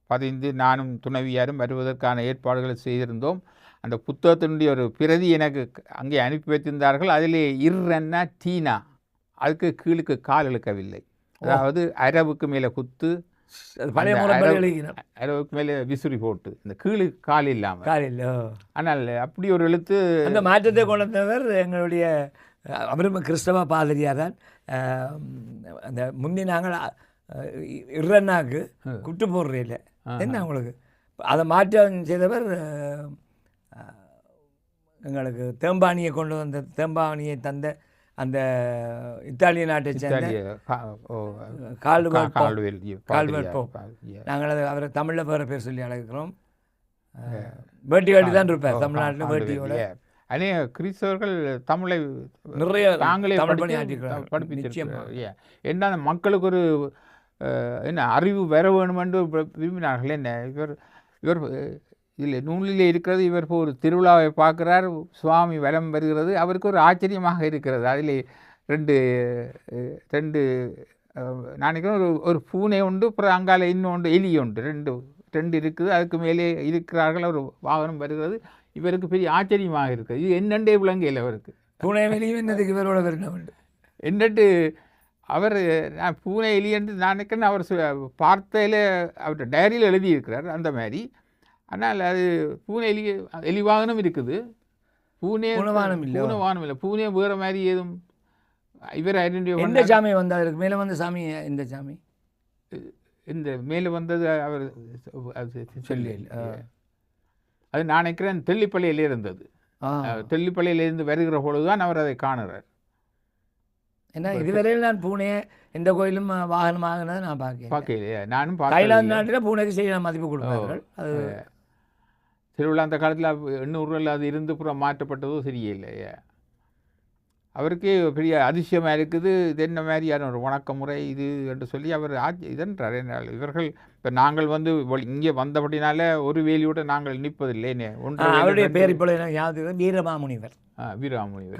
C: பதிந்து நானும் துணைவியாரும் வருவதற்கான ஏற்பாடுகளை செய்திருந்தோம். அந்த புத்தகத்தினுடைய ஒரு பிரதி எனக்கு அங்கே அனுப்பி வைத்திருந்தார்கள். அதிலே இர்ரன்னா டீனா, அதுக்கு கீழுக்கு கால் இழுக்கவில்லை. அதாவது அரவுக்கு மேலே குத்து, அரவுக்கு மேலே விசிறி போட்டு, இந்த கீழுக்கு கால் இல்லாமல். ஆனால் அப்படி ஒரு எழுத்து,
B: அந்த மாற்றத்தை கொண்டு வந்தவர் எங்களுடைய அவரும் கிறிஸ்தவ பாதிரியார் தான். அந்த முந்தி நாங்கள் இர்ரன்னாக்கு குட்டு போடுற இல்லை என்ன உங்களுக்கு, அதை மாற்றம் செய்தவர் எங்களுக்கு தேம்பானியை கொண்டு வந்த, தேம்பானியை தந்த அந்த இத்தாலிய நாட்டை சேர்ந்த கால்வெல் போப். நாங்கள் அதை அவரை தமிழில் வேறு பேர் சொல்லி அழைக்கிறோம். வேட்டி காட்டி தான் இருப்பார் தமிழ்நாட்டில் வேட்டியோட.
C: அதே கிறிஸ்தவர்கள் தமிழை
B: நிறைய
C: நாங்களே படிப்பிச்சிருக்கோம். என்ன மக்களுக்கு ஒரு என்ன அறிவு வர வேணுமென்று விரும்பினார்கள். என்ன இவர் இதில் நூலிலே இருக்கிறது. இவர் ஒரு திருவிழாவை பார்க்குறார், சுவாமி வலம் வருகிறது. அவருக்கு ஒரு ஆச்சரியமாக இருக்கிறது. அதில் ரெண்டு ரெண்டு நான் நினைக்கிறேன் ஒரு பூனை உண்டு, அப்புறம் அங்கால இன்னொன்று எலி உண்டு, ரெண்டு இருக்குது. அதுக்கு மேலே இருக்கிறார்கள். ஒரு வாகனம் வருகிறது. இவருக்கு பெரிய ஆச்சரியமாக இருக்குது. இது என்னண்டே விளங்கையில் அவருக்கு.
B: பூனை வெளியும் என்னதுக்கு இவரோட வரணும்
C: என்னட்டு அவர் நான் பூனை எலி என்று நான் நினைக்கிறேன். அவர் பார்த்தையில் அவர் டைரியில் எழுதியிருக்கிறார் அந்த மாதிரி. ஆனால் அது பூனை எலி வாகனம் இருக்குது.
B: பூனவானம்
C: இல்லை. பூனே வேறு மாதிரி ஏதும் இவர் ஐடென்டிஃபை
B: எந்த சாமி வந்தால் அதுக்கு மேலே வந்த சாமி எந்த சாமி
C: இந்த மேலே வந்தது அவர் சொல்லி அது நான் நினைக்கிறேன் தெல்லிப்பள்ளியில் இருந்தது. தெல்லிப்பள்ளியிலிருந்து வருகிற பொழுதுதான் அவர் அதை காணுறார்.
B: ஏன்னா இதுவரையில் நான் பூனையை எந்த கோயிலும் வாகனம் ஆகினதை நான்
C: பார்க்கலையே. நானும்
B: தாய்லாந்து நாட்டில் பூனைக்கு செய்ய மதிப்பு கொடுப்பார்கள். அது
C: திருவிழா அந்த காலத்தில் 800 அது இருந்து புறம் மாற்றப்பட்டதோ சரியில்லையே. அவருக்கே பெரிய அதிசயமாக இருக்குது. இது என்ன மாதிரியான ஒரு வணக்க முறை இது என்று சொல்லி அவர் இதன்றார். இவர்கள் இப்போ நாங்கள் இங்கே வந்தபடினால ஒரு வேலியோடு நாங்கள் நிற்பதில்லைன்னு
B: அவருடைய பேர் இப்போ யாவது வீரமாமுனிவர்.
C: வீரமாமுனிவர்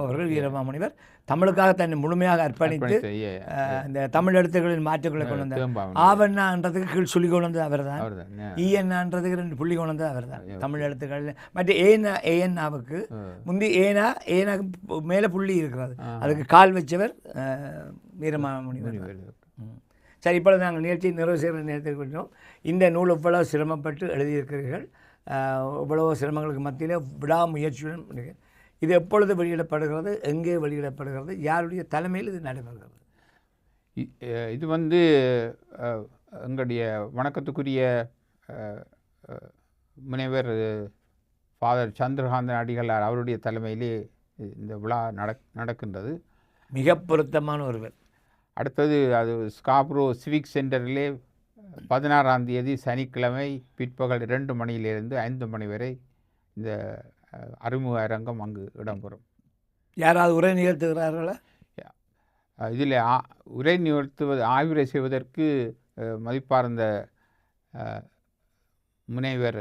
B: அவர்கள் வீரமாமுனிவர் தமிழுக்காக தன்னை முழுமையாக அர்ப்பணித்து இந்த தமிழ் எழுத்துக்களின் மாற்றங்களை கொண்டு வந்தார். ஆவண்ணான்றதுக்கு கீழ் சொல்லி கொண்டு வந்தது அவர் தான். ஈஎன்னான்றதுக்கு 2 புள்ளி கொண்டு வந்தது அவர் தான். தமிழ் எழுத்துக்கள் மற்ற ஏஎன்னாவுக்கு முந்தி ஏனாக்கு மேலே புள்ளி இருக்கிறது. அதுக்கு கால் வச்சவர் வீரமாமுனிவர். சரி, இப்பொழுது நாங்கள் நிகழ்ச்சி நிறைவு செய்கிற நேரத்தில் கொஞ்சம் இந்த நூல் இவ்வளவு சிரமப்பட்டு எழுதியிருக்கிறீர்கள். இவ்வளவு சிரமங்களுக்கு மத்தியில் விடாமுயற்சியுடன் இது எப்பொழுது வெளியிடப்படுகிறது, எங்கே வெளியிடப்படுகிறது, யாருடைய தலைமையில் இது நடைபெறுகிறது?
C: இது எங்களுடைய வணக்கத்துக்குரிய முனைவர் ஃபாதர் சந்திரகாந்தன் அடிகளார் அவருடைய தலைமையிலே இந்த விழா நடக்கின்றது.
B: மிக பொருத்தமான ஒருவர்.
C: அடுத்தது அது ஸ்காப்ரோ சிவிக் சென்டரிலே 16ஆம் தேதி சனிக்கிழமை பிற்பகல் 2 மணியிலிருந்து 5 மணி வரை இந்த அறிமுக அரங்கம் அங்கு இடம்பெறும்.
B: யாராவது உரை நிகழ்த்துகிறார்களா?
C: இதில் உரை நிகழ்த்துவது ஆய்வுரை செய்வதற்கு மதிப்பார்ந்த முனைவர்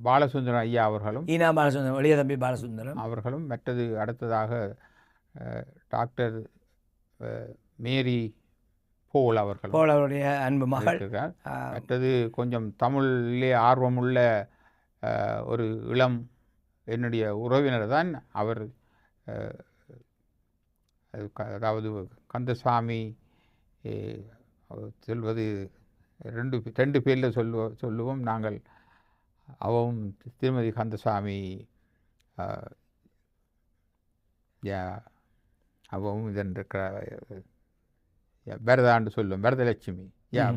C: பாலசுந்தரம் ஐயா அவர்களும்
B: பாலசுந்தரம் வெளிய தம்பி பாலசுந்தரம் அவர்களும்,
C: மற்றது அடுத்ததாக டாக்டர் மேரி போல் அவருடைய
B: அன்பு மகள்.
C: மற்றது கொஞ்சம் தமிழிலே ஆர்வமுள்ள ஒரு இளம் என்னுடைய உறவினர் தான் அவர். அதாவது கந்தசாமி சொல்வது ரெண்டு பேரில் சொல்லுவோம் நாங்கள். அவவும் திருமதி கந்தசாமி அவவும் இதன் பரதாண்டு சொல்லுவோம். பரதலட்சுமி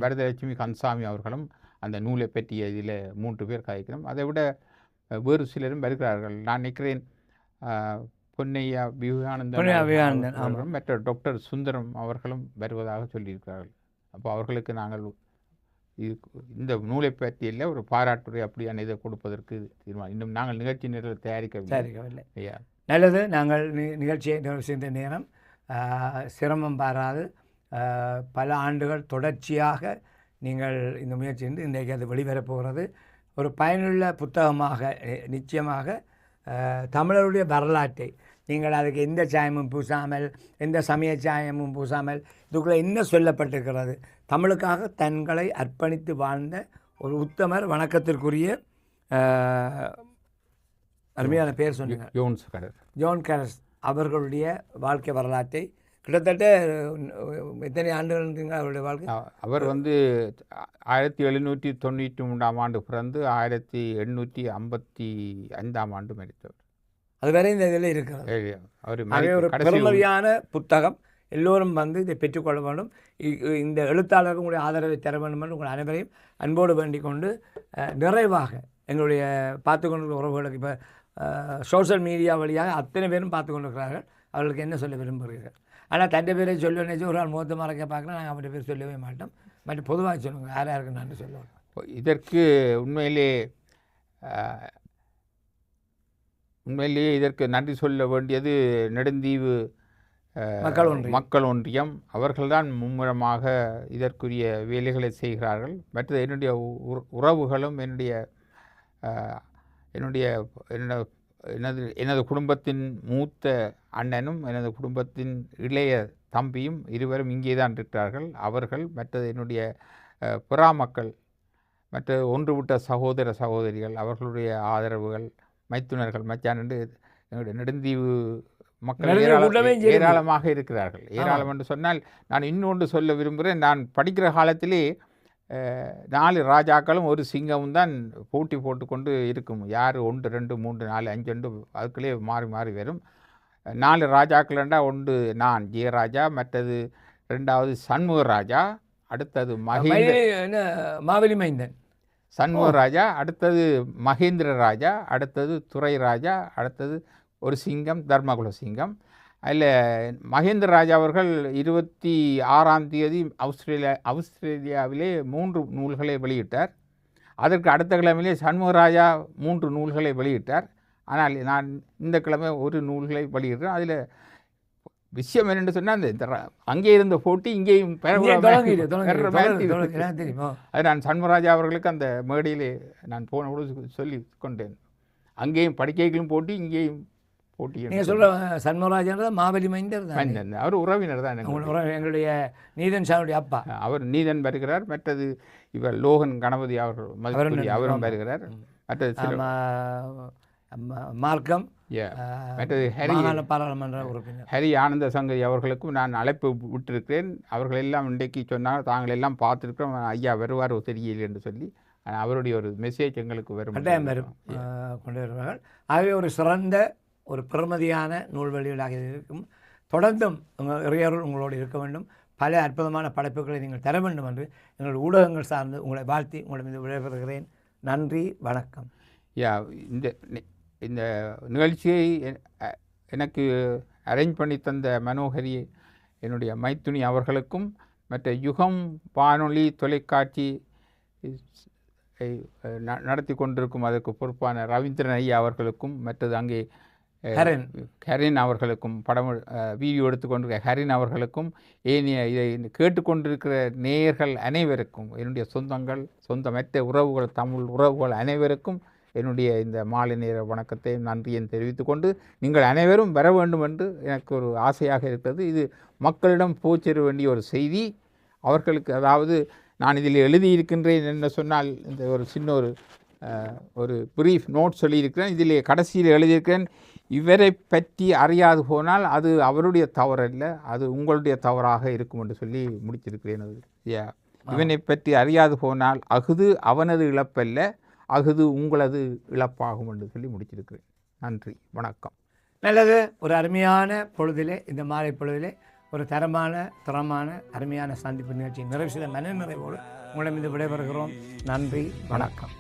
C: பரதலட்சுமி கந்தசாமி அவர்களும் அந்த நூலை பற்றிய இதில் 3 பேர் காய்க்கிறோம். அதை விட வேறு சிலரும் வருகிறார்கள். நான் நினைக்கிறேன் பொன்னையா விவேகானந்தன் அவர்களும் மற்ற டாக்டர் சுந்தரம் அவர்களும் வருவதாக சொல்லியிருக்கிறார்கள். அப்போ அவர்களுக்கு நாங்கள் இந்த நூலை பற்றியில் ஒரு பாராட்டுரை அப்படியான இதை கொடுப்பதற்கு தீர்மானம். இன்னும் நாங்கள் நிகழ்ச்சி நேரத்தில் தயாரிக்கவில்லை.
B: நல்லது. நாங்கள் நிகழ்ச்சியை நிறைவு செய்த நேரம் சிரமம் பாராது பல ஆண்டுகள் தொடர்ச்சியாக நீங்கள் இந்த முயற்சி இன்றைக்கு அது வெளிவரப்போகிறது. ஒரு பயனுள்ள புத்தகமாக நிச்சயமாக தமிழருடைய வரலாற்றை நீங்கள் அதுக்கு எந்த சாயமும் பூசாமல், எந்த சமய சாயமும் பூசாமல், இதுக்குள்ளே என்ன சொல்லப்பட்டிருக்கிறது, தமிழுக்காக தங்களை அர்ப்பணித்து வாழ்ந்த ஒரு உத்தமர், வணக்கத்திற்குரிய அருமையான பேர் சொன்னீங்க, ஜோன் கரஸ் அவர்களுடைய வாழ்க்கை வரலாற்றை கிட்டத்தட்ட எத்தனை ஆண்டுகள் அவருடைய வாழ்க்கை?
C: அவர் 1793ஆம் ஆண்டு பிறந்து 1855ஆம் ஆண்டு மரித்தவர்.
B: அதுவரை இந்த இதில் இருக்கிறது. ஒரு பெருமதியான புத்தகம். எல்லோரும் இதை பெற்றுக்கொள்ள வேண்டும். இந்த எழுத்தாளருக்கு உங்களுடைய ஆதரவை தர வேண்டும் என்று உங்கள் அனைவரையும் அன்போடு வேண்டிக் கொண்டு நிறைவாக எங்களுடைய பார்த்து கொண்டிருக்கிற உறவுகளுக்கு இப்போ சோஷியல் மீடியா வழியாக அத்தனை பேரும் பார்த்து கொண்டிருக்கிறார்கள். அவர்களுக்கு என்ன சொல்ல விரும்புகிறீர்கள்? ஆனால் தண்டை பேரை சொல்ல நினைச்சு ஒரு ஆள் முகத்தை மறைக்க பார்க்கலாம். நாங்கள் அவருடைய பேர் சொல்லவே மாட்டோம். மற்ற பொதுவாக சொல்லுங்க, யார் யாருக்கு நான் சொல்லுவோம்.
C: இதற்கு உண்மையிலேயே இதற்கு நன்றி சொல்ல வேண்டியது நெடுந்தீவு மக்கள் ஒன்றியம். அவர்கள்தான் மும்முரமாக இதற்குரிய வேலைகளை செய்கிறார்கள். மற்றது என்னுடைய உறவுகளும் என்னுடைய என்னுடைய எனது குடும்பத்தின் மூத்த அண்ணனும் எனது குடும்பத்தின் இளைய தம்பியும் இருவரும் இங்கே தான் இருக்கிறார்கள். அவர்கள் மற்றது என்னுடைய புறா மக்கள் மற்ற ஒன்றுவிட்ட சகோதர சகோதரிகள் அவர்களுடைய ஆதரவுகள் மைத்துனர்கள் மச்சான் என்று என்னுடைய நெடுந்தீவு மக்கள் ஏராளமாக இருக்கிறார்கள். ஏராளம் என்று சொன்னால் நான் இன்னொன்று சொல்ல விரும்புகிறேன். நான் படிக்கிற காலத்திலே 4 ராஜாக்களும் ஒரு சிங்கமும் தான் போட்டி போட்டுக்கொண்டு இருக்கும். யார் 1 2 3 4 5 அதுக்குள்ளே மாறி மாறி வரும். 4 ராஜாக்கள் என்றால் ஒன்று நான் ஜெயராஜா, மற்றது 2வது சண்முகராஜா, அடுத்தது
B: மாவெளி மைந்தன்
C: சண்முகராஜா, அடுத்தது மகேந்திர ராஜா, அடுத்தது துரை ராஜா, அடுத்தது ஒரு சிங்கம் தர்மகுல சிங்கம். அதில் மகேந்திர ராஜா அவர்கள் 26ஆம் தேதி ஆஸ்திரேலியாவிலே 3 நூல்களை வெளியிட்டார். அதற்கு அடுத்த கிழமையிலே சண்முகராஜா 3 நூல்களை வெளியிட்டார். ஆனால் நான் இந்த கிழமை ஒரு நூல்களை வெளியிடுறேன். அதில் விஷயம் என்னென்னு சொன்னால் இந்த அங்கே இருந்த போட்டி இங்கேயும் அது நான் சண்முகராஜா அவர்களுக்கு அந்த மேடையிலே நான் போனபோது சொல்லி கொண்டேன். அங்கேயும் படிக்கைகளும் போட்டி இங்கேயும் போட்டி.
B: நீங்கள் சொல்கிற சண்முகராஜா மாவெளி மைந்தர்
C: தான், அவர் உறவினர் தான்,
B: எங்களுடைய நீதன் சாருடைய அப்பா.
C: அவர் நீதன் வருகிறார். மற்றது இவர் லோகன் கணபதி அவர்கள் அவரும் வருகிறார். மற்றது
B: மார்க்கம்,
C: மற்றது
B: பாராளுமன்ற உறுப்பினர்
C: ஹரி ஆனந்த சங்கரி அவர்களுக்கும் நான் அழைப்பு விட்டிருக்கிறேன். அவர்கள் எல்லாம் இன்றைக்கு சொன்னால் தாங்கள் எல்லாம் பார்த்துருக்கிறோம், ஐயா வருவார் தெரியல என்று சொல்லி அவருடைய ஒரு மெசேஜ் எங்களுக்கு வரும்
B: கொண்டு வருவார்கள். ஆகவே ஒரு சிறந்த ஒரு பெருமதியான நூல் வெளியீடாக இருக்கும். தொடர்ந்தும் இறையருள் உங்களோடு இருக்க வேண்டும். பல அற்புதமான படைப்புகளை நீங்கள் தர வேண்டும் என்று எங்கள் ஊடகங்கள் சார்ந்து உங்களை வாழ்த்தி உங்களை மீது விடைபெறுகிறேன். நன்றி, வணக்கம்.
C: இந்த நிகழ்ச்சியை எனக்கு அரேஞ்ச் பண்ணி தந்த மனோகரி என்னுடைய மைத்துனி அவர்களுக்கும், மற்ற யுகம் வானொலி தொலைக்காட்சி நடத்தி கொண்டிருக்கும் அதற்கு பொறுப்பான ரவீந்திரன் ஐயா அவர்களுக்கும், மற்றது அங்கே ஹரின் அவர்களுக்கும், படம் வீடியோ எடுத்துக்கொண்டிருக்க ஹரின் அவர்களுக்கும், ஏனைய இதை கேட்டுக்கொண்டிருக்கிற நேயர்கள் அனைவருக்கும், என்னுடைய சொந்தமற்ற உறவுகள், தமிழ் உறவுகள் அனைவருக்கும் என்னுடைய இந்த மாலை நேர வணக்கத்தையும் நன்றியும் தெரிவித்துக்கொண்டு, நீங்கள் அனைவரும் வர வேண்டும் என்று எனக்கு ஒரு ஆசையாக இருக்கிறது. இது மக்களிடம் போச்சேர வேண்டிய ஒரு செய்தி. அவர்களுக்கு அதாவது நான் இதில் எழுதியிருக்கின்றேன் என்று சொன்னால் இந்த ஒரு சின்ன ஒரு ப்ரீஃப் நோட் சொல்லியிருக்கிறேன். இதில் கடைசியில் எழுதியிருக்கிறேன், இவரை பற்றி அறியாது போனால் அது அவருடைய தவறல்ல, அது உங்களுடைய தவறாக இருக்கும் என்று சொல்லி முடிச்சிருக்கிறேன். அது இவனை பற்றி அறியாது போனால் அகுது அவனது இழப்பல்ல, அகுது உங்களது இழப்பாகும் என்று சொல்லி முடிச்சிருக்கிறேன். நன்றி, வணக்கம்.
B: நல்லது. ஒரு அருமையான பொழுதிலே, இந்த மாலை பொழுதிலே ஒரு தரமான அருமையான சந்திப்பு நிகழ்ச்சி நிறைவு செய்த மன நிறைவோடு உங்களை மீது விடைபெறுகிறோம். நன்றி, வணக்கம்.